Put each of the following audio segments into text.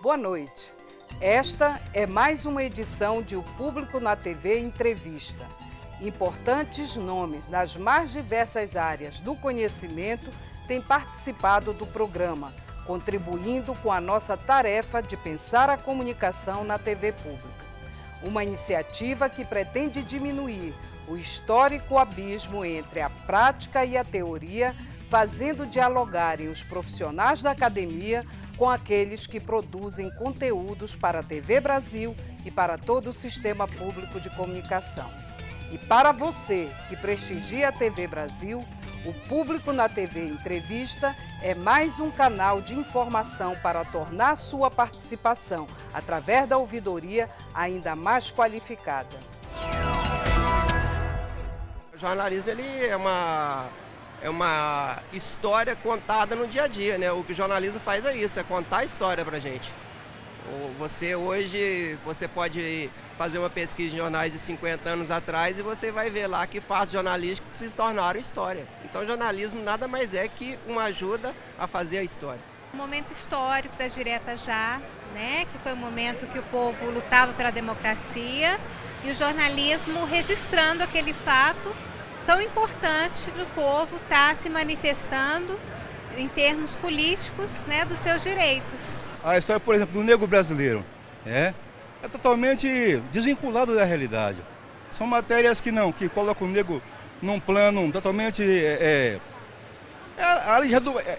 Boa noite. Esta é mais uma edição de O Público na TV Entrevista. Importantes nomes das mais diversas áreas do conhecimento têm participado do programa, contribuindo com a nossa tarefa de pensar a comunicação na TV pública. Uma iniciativa que pretende diminuir o histórico abismo entre a prática e a teoria, fazendo dialogarem os profissionais da academia com aqueles que produzem conteúdos para a TV Brasil e para todo o sistema público de comunicação. E para você que prestigia a TV Brasil, o Público na TV Entrevista é mais um canal de informação para tornar sua participação, através da ouvidoria, ainda mais qualificada. O jornalismo ele é uma história contada no dia a dia, né? O que o jornalismo faz é isso, é contar a história pra gente. Você pode fazer uma pesquisa em jornais de 50 anos atrás e você vai ver lá que fatos jornalísticos se tornaram história. Então o jornalismo nada mais é que uma ajuda a fazer a história. O momento histórico das diretas já, né? Que foi o momento que o povo lutava pela democracia e o jornalismo registrando aquele fato tão importante do povo estar se manifestando em termos políticos, né, dos seus direitos. A história, por exemplo, do negro brasileiro é totalmente desvinculada da realidade. São matérias que colocam o negro num plano totalmente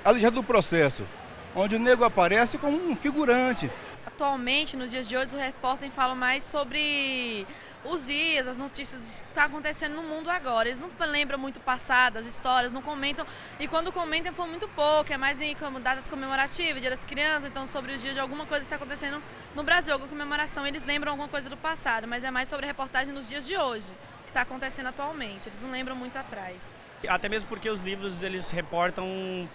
alijado do processo, onde o negro aparece como um figurante. Atualmente, nos dias de hoje, os repórteres falam mais sobre os dias, as notícias que estão acontecendo no mundo agora. Eles não lembram muito o passado, as histórias, não comentam. E quando comentam, foi muito pouco. É mais em como datas comemorativas, Dia das Crianças, então sobre os dias de alguma coisa que está acontecendo no Brasil, alguma comemoração. Eles lembram alguma coisa do passado, mas é mais sobre a reportagem nos dias de hoje, que está acontecendo atualmente. Eles não lembram muito atrás. Até mesmo porque os livros, eles reportam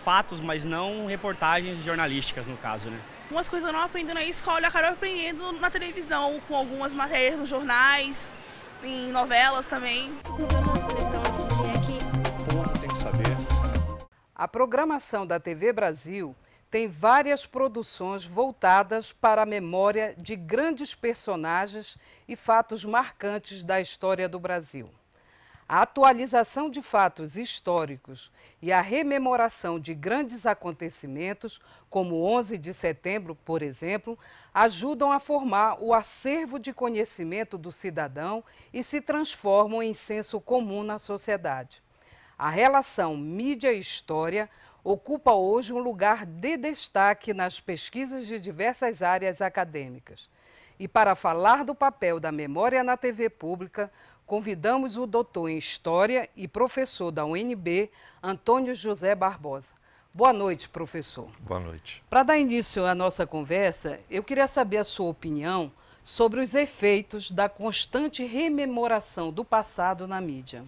fatos, mas não reportagens jornalísticas, no caso, né? Algumas coisas eu não aprendo na escola, eu acabo aprendendo na televisão, com algumas matérias nos jornais, em novelas também. Tem que saber. A programação da TV Brasil tem várias produções voltadas para a memória de grandes personagens e fatos marcantes da história do Brasil. A atualização de fatos históricos e a rememoração de grandes acontecimentos, como o 11 de setembro, por exemplo, ajudam a formar o acervo de conhecimento do cidadão e se transformam em senso comum na sociedade. A relação mídia e história ocupa hoje um lugar de destaque nas pesquisas de diversas áreas acadêmicas. E para falar do papel da memória na TV pública, convidamos o doutor em História e professor da UNB, Antônio José Barbosa. Boa noite, professor. Boa noite. Para dar início à nossa conversa, eu queria saber a sua opinião sobre os efeitos da constante rememoração do passado na mídia.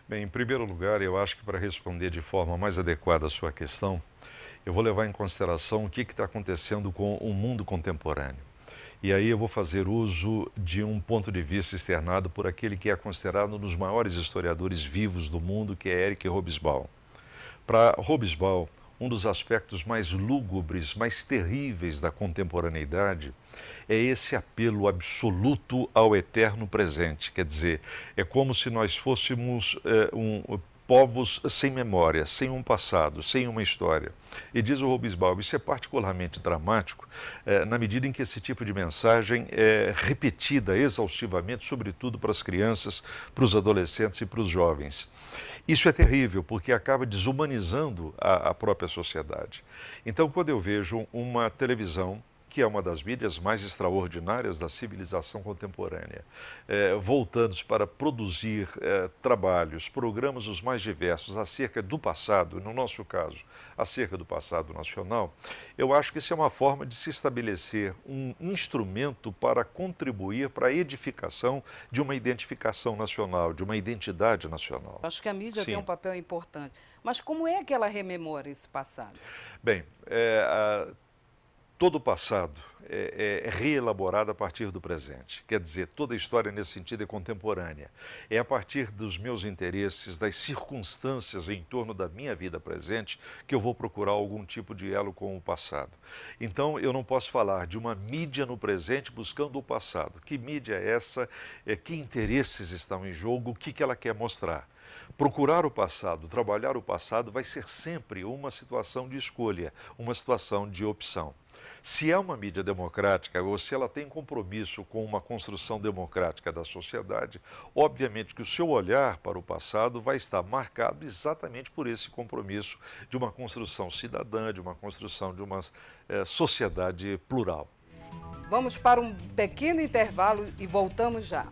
Bem, em primeiro lugar, eu acho que para responder de forma mais adequada à sua questão, eu vou levar em consideração o que está acontecendo com o mundo contemporâneo. E aí eu vou fazer uso de um ponto de vista externado por aquele que é considerado um dos maiores historiadores vivos do mundo, que é Eric Hobsbawm. Para Hobsbawm, um dos aspectos mais lúgubres, mais terríveis da contemporaneidade é esse apelo absoluto ao eterno presente. Quer dizer, é como se nós fôssemos povos sem memória, sem um passado, sem uma história. E diz o Hobsbawm, isso é particularmente dramático na medida em que esse tipo de mensagem é repetida exaustivamente, sobretudo para as crianças, para os adolescentes e para os jovens. Isso é terrível, porque acaba desumanizando a própria sociedade. Então, quando eu vejo uma televisão, que é uma das mídias mais extraordinárias da civilização contemporânea, voltando-se para produzir trabalhos, programas os mais diversos acerca do passado, no nosso caso, acerca do passado nacional, eu acho que isso é uma forma de se estabelecer um instrumento para contribuir para a edificação de uma identificação nacional, de uma identidade nacional. Acho que a mídia Sim. tem um papel importante. Mas como é que ela rememora esse passado? Bem, todo o passado é reelaborado a partir do presente. Quer dizer, toda a história nesse sentido é contemporânea. É a partir dos meus interesses, das circunstâncias em torno da minha vida presente, que eu vou procurar algum tipo de elo com o passado. Então, eu não posso falar de uma mídia no presente buscando o passado. Que mídia é essa? Que interesses estão em jogo? O que ela quer mostrar? Procurar o passado, trabalhar o passado vai ser sempre uma situação de escolha, uma situação de opção. Se é uma mídia democrática ou se ela tem compromisso com uma construção democrática da sociedade, obviamente que o seu olhar para o passado vai estar marcado exatamente por esse compromisso de uma construção cidadã, de uma construção de uma sociedade plural. Vamos para um pequeno intervalo e voltamos já.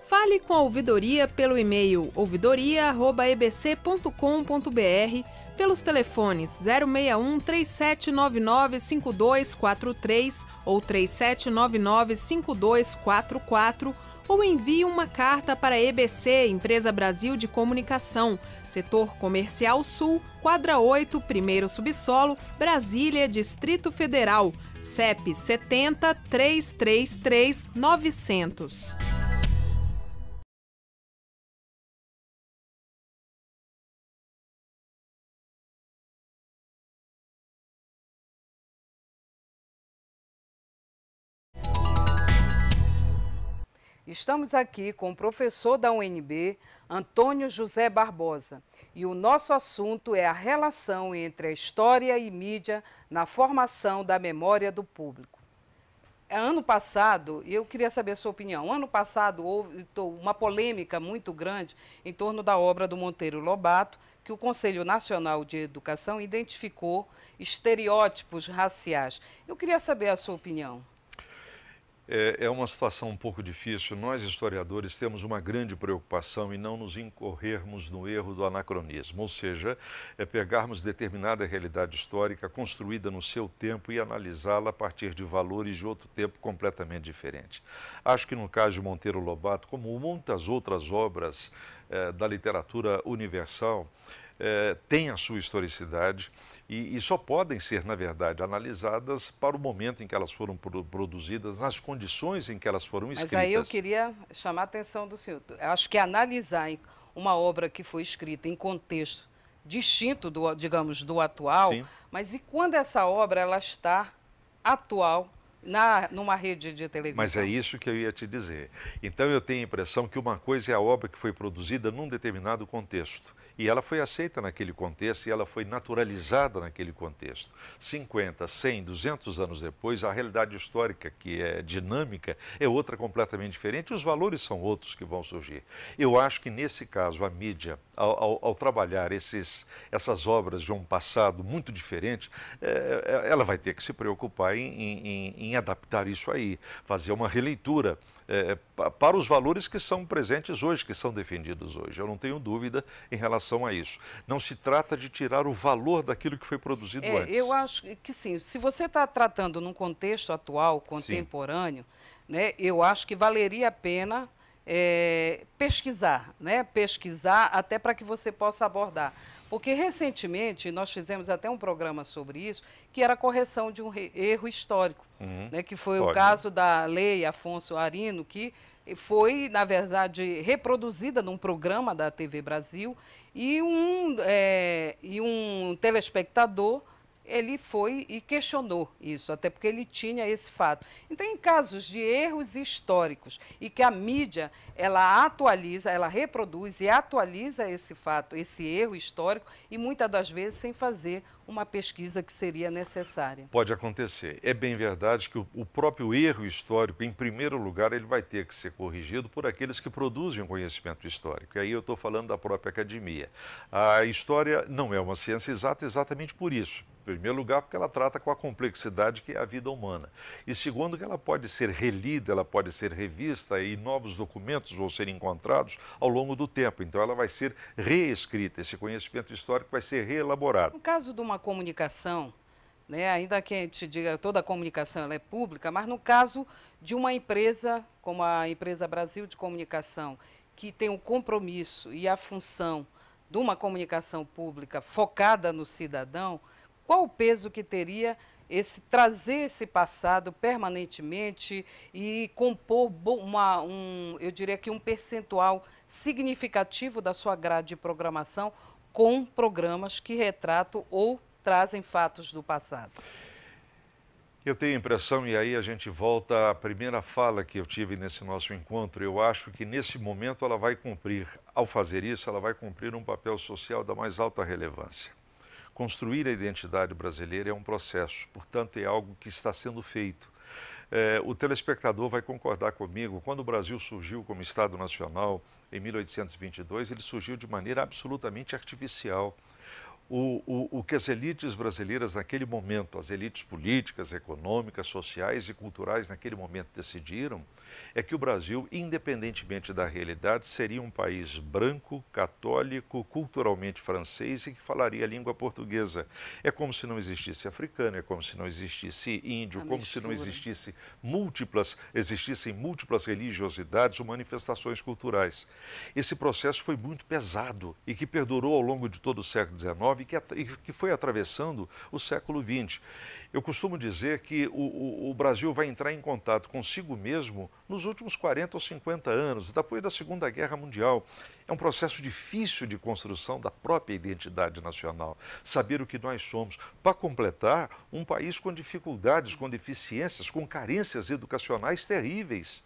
Fale com a ouvidoria pelo e-mail ouvidoria@ebc.com.br, pelos telefones 061 3799 5243 ou 3799 5244, ou envie uma carta para a EBC, Empresa Brasil de Comunicação, Setor Comercial Sul, Quadra 8, primeiro subsolo, Brasília, Distrito Federal, CEP 70 333 900. Estamos aqui com o professor da UNB, Antônio José Barbosa, e o nosso assunto é a relação entre a história e mídia na formação da memória do público. Ano passado, eu queria saber a sua opinião, ano passado houve uma polêmica muito grande em torno da obra do Monteiro Lobato, que o Conselho Nacional de Educação identificou estereótipos raciais. Eu queria saber a sua opinião. É uma situação um pouco difícil. Nós, historiadores, temos uma grande preocupação em não nos incorrermos no erro do anacronismo, ou seja, pegarmos determinada realidade histórica construída no seu tempo e analisá-la a partir de valores de outro tempo completamente diferente. Acho que no caso de Monteiro Lobato, como muitas outras obras da literatura universal, tem a sua historicidade e só podem ser, na verdade, analisadas para o momento em que elas foram produzidas, nas condições em que elas foram escritas. Mas aí eu queria chamar a atenção do senhor. Acho que analisar uma obra que foi escrita em contexto distinto, digamos, do atual, sim, mas e quando essa obra ela está atual numa rede de televisão? Mas é isso que eu ia te dizer. Então eu tenho a impressão que uma coisa é a obra que foi produzida num determinado contexto e ela foi aceita naquele contexto e ela foi naturalizada naquele contexto. 50, 100, 200 anos depois, a realidade histórica, que é dinâmica, é outra completamente diferente e os valores são outros que vão surgir. Eu acho que nesse caso a mídia, ao trabalhar essas obras de um passado muito diferente, ela vai ter que se preocupar em adaptar isso aí, fazer uma releitura para os valores que são presentes hoje, que são defendidos hoje. Eu não tenho dúvida em relação a isso. Não se trata de tirar o valor daquilo que foi produzido antes. Eu acho que sim. Se você está tratando num contexto atual, contemporâneo, né, eu acho que valeria a pena pesquisar, né? Pesquisar até para que você possa abordar. Porque recentemente nós fizemos até um programa sobre isso, que era a correção de um erro histórico, né? Que foi o caso da Lei Afonso Arino, que foi, na verdade, reproduzida num programa da TV Brasil e um telespectador ele foi e questionou isso, até porque ele tinha esse fato. Então, em casos de erros históricos e que a mídia, ela atualiza, ela reproduz e atualiza esse fato, esse erro histórico, e muitas das vezes sem fazer uma pesquisa que seria necessária. Pode acontecer. É bem verdade que o próprio erro histórico, em primeiro lugar, ele vai ter que ser corrigido por aqueles que produzem o conhecimento histórico. E aí eu estou falando da própria academia. A história não é uma ciência exata exatamente por isso. Em primeiro lugar, porque ela trata com a complexidade que é a vida humana. E segundo, que ela pode ser relida, ela pode ser revista e novos documentos vão ser encontrados ao longo do tempo. Então, ela vai ser reescrita, esse conhecimento histórico vai ser reelaborado. No caso de uma comunicação, né, ainda que a gente diga toda a comunicação ela é pública, mas no caso de uma empresa, como a Empresa Brasil de Comunicação, que tem o compromisso e a função de uma comunicação pública focada no cidadão, qual o peso que teria trazer esse passado permanentemente e compor eu diria que um percentual significativo da sua grade de programação com programas que retratam ou trazem fatos do passado? Eu tenho a impressão, e aí a gente volta à primeira fala que eu tive nesse nosso encontro, eu acho que nesse momento ela vai cumprir, ao fazer isso, ela vai cumprir um papel social da mais alta relevância. Construir a identidade brasileira é um processo, portanto é algo que está sendo feito. O telespectador vai concordar comigo, quando o Brasil surgiu como Estado Nacional em 1822, ele surgiu de maneira absolutamente artificial. O que as elites brasileiras naquele momento, as elites políticas, econômicas, sociais e culturais naquele momento decidiram, é que o Brasil, independentemente da realidade, seria um país branco, católico, culturalmente francês e que falaria a língua portuguesa. É como se não existisse africano, é como se não existisse índio, como se não existissem múltiplas religiosidades ou manifestações culturais. Esse processo foi muito pesado e que perdurou ao longo de todo o século XIX e que foi atravessando o século XX. Eu costumo dizer que o Brasil vai entrar em contato consigo mesmo nos últimos 40 ou 50 anos, depois da Segunda Guerra Mundial. É um processo difícil de construção da própria identidade nacional, saber o que nós somos, para completar um país com dificuldades, com deficiências, com carências educacionais terríveis.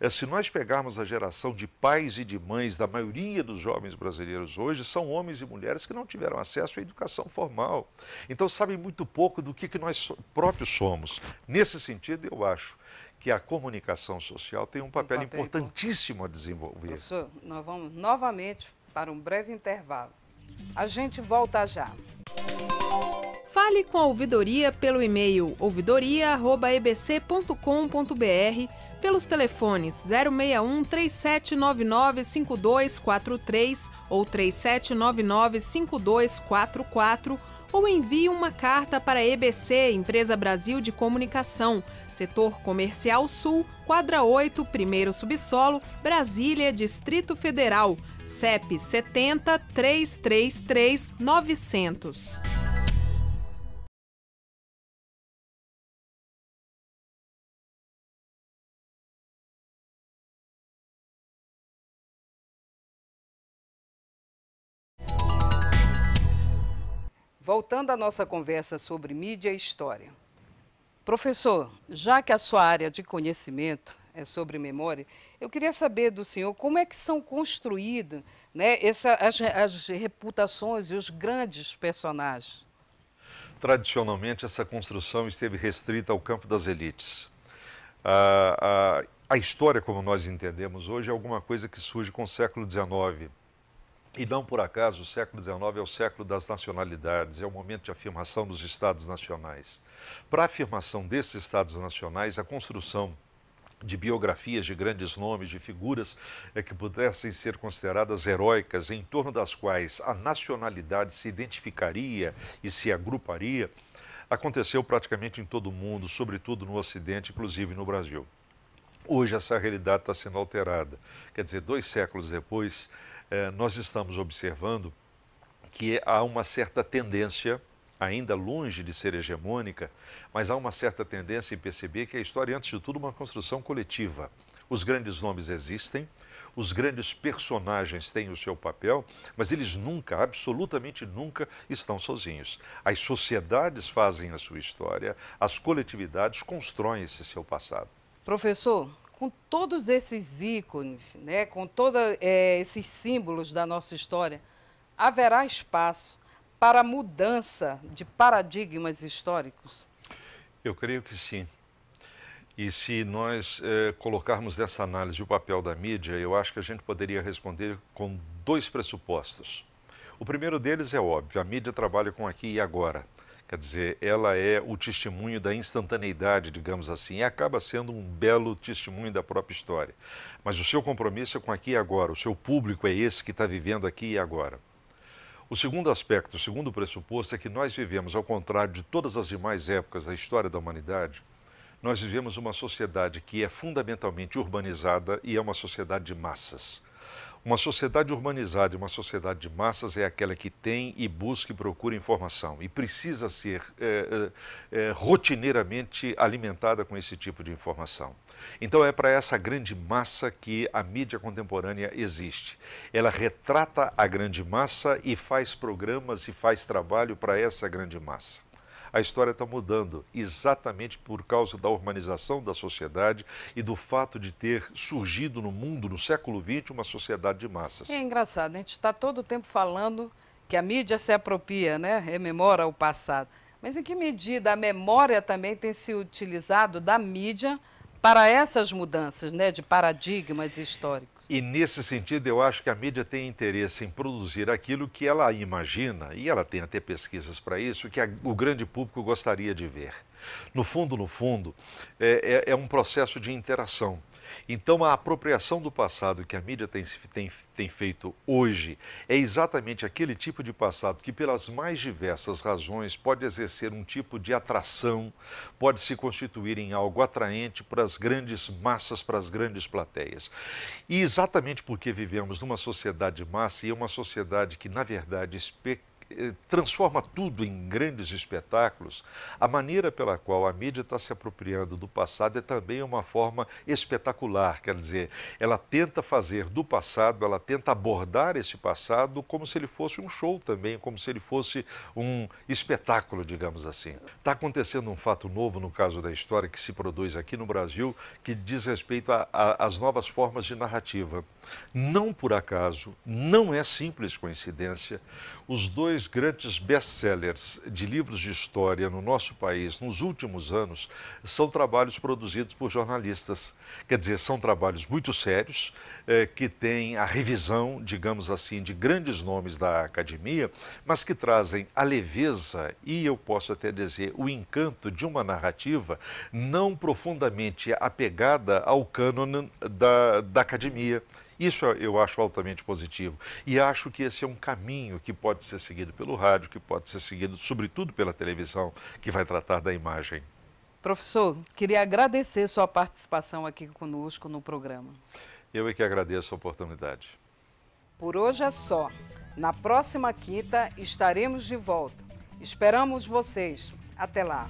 Se nós pegarmos a geração de pais e de mães da maioria dos jovens brasileiros hoje, são homens e mulheres que não tiveram acesso à educação formal. Então sabem muito pouco do que nós próprios somos. Nesse sentido, eu acho que a comunicação social tem um papel importantíssimo a desenvolver. Professor, nós vamos novamente para um breve intervalo. A gente volta já. Fale com a ouvidoria pelo e-mail ouvidoria@ebc.com.br, pelos telefones 061 3799 5243 ou 3799 5244, ou envie uma carta para a EBC, Empresa Brasil de Comunicação, Setor Comercial Sul, Quadra 8, primeiro subsolo, Brasília, Distrito Federal, CEP 70 333 900. Voltando à nossa conversa sobre mídia e história. Professor, já que a sua área de conhecimento é sobre memória, eu queria saber do senhor como é que são construídas, né, as reputações e os grandes personagens. Tradicionalmente, essa construção esteve restrita ao campo das elites. A história, como nós entendemos hoje, é alguma coisa que surge com o século XIX. E não por acaso o século XIX é o século das nacionalidades, é o momento de afirmação dos Estados nacionais. Para a afirmação desses Estados nacionais, a construção de biografias de grandes nomes, de figuras que pudessem ser consideradas heróicas, em torno das quais a nacionalidade se identificaria e se agruparia, aconteceu praticamente em todo o mundo, sobretudo no Ocidente, inclusive no Brasil. Hoje essa realidade está sendo alterada. Quer dizer, 2 séculos depois, nós estamos observando que há uma certa tendência, ainda longe de ser hegemônica, mas há uma certa tendência em perceber que a história é, antes de tudo, uma construção coletiva. Os grandes nomes existem, os grandes personagens têm o seu papel, mas eles nunca, absolutamente nunca, estão sozinhos. As sociedades fazem a sua história, as coletividades constroem esse seu passado. Professor, com todos esses ícones, né, com todos esses símbolos da nossa história, haverá espaço para a mudança de paradigmas históricos? Eu creio que sim. E se nós colocarmos nessa análise o papel da mídia, eu acho que a gente poderia responder com 2 pressupostos. O primeiro deles é óbvio, a mídia trabalha com aqui e agora. Quer dizer, ela é o testemunho da instantaneidade, digamos assim, e acaba sendo um belo testemunho da própria história. Mas o seu compromisso é com aqui e agora, o seu público é esse que está vivendo aqui e agora. O segundo aspecto, o segundo pressuposto é que nós vivemos, ao contrário de todas as demais épocas da história da humanidade, nós vivemos uma sociedade que é fundamentalmente urbanizada e é uma sociedade de massas. Uma sociedade urbanizada e uma sociedade de massas é aquela que tem e busca e procura informação e precisa ser rotineiramente alimentada com esse tipo de informação. Então é para essa grande massa que a mídia contemporânea existe. Ela retrata a grande massa e faz programas e faz trabalho para essa grande massa. A história está mudando exatamente por causa da urbanização da sociedade e do fato de ter surgido no mundo, no século XX, uma sociedade de massas. É engraçado, a gente está todo o tempo falando que a mídia se apropria, né? Rememora o passado. Mas em que medida a memória também tem se utilizado da mídia para essas mudanças, né, de paradigmas históricos? E nesse sentido, eu acho que a mídia tem interesse em produzir aquilo que ela imagina, e ela tem até pesquisas para isso, que o grande público gostaria de ver. No fundo, é um processo de interação. Então, a apropriação do passado que a mídia tem feito hoje é exatamente aquele tipo de passado que, pelas mais diversas razões, pode exercer um tipo de atração, pode se constituir em algo atraente para as grandes massas, para as grandes plateias. E exatamente porque vivemos numa sociedade de massa e é uma sociedade que, na verdade, transforma tudo em grandes espetáculos, a maneira pela qual a mídia está se apropriando do passado é também uma forma espetacular, quer dizer, ela tenta fazer do passado, ela tenta abordar esse passado como se ele fosse um show também, como se ele fosse um espetáculo, digamos assim. Está acontecendo um fato novo no caso da história que se produz aqui no Brasil, que diz respeito às novas formas de narrativa. Não por acaso, não é simples coincidência, os dois grandes best-sellers de livros de história no nosso país nos últimos anos são trabalhos produzidos por jornalistas. Quer dizer, são trabalhos muito sérios, que têm a revisão, digamos assim, de grandes nomes da academia, mas que trazem a leveza e, eu posso até dizer, o encanto de uma narrativa não profundamente apegada ao cânone da academia. Isso eu acho altamente positivo e acho que esse é um caminho que pode ser seguido pelo rádio, que pode ser seguido sobretudo pela televisão, que vai tratar da imagem. Professor, queria agradecer sua participação aqui conosco no programa. Eu é que agradeço a oportunidade. Por hoje é só. Na próxima quinta estaremos de volta. Esperamos vocês. Até lá.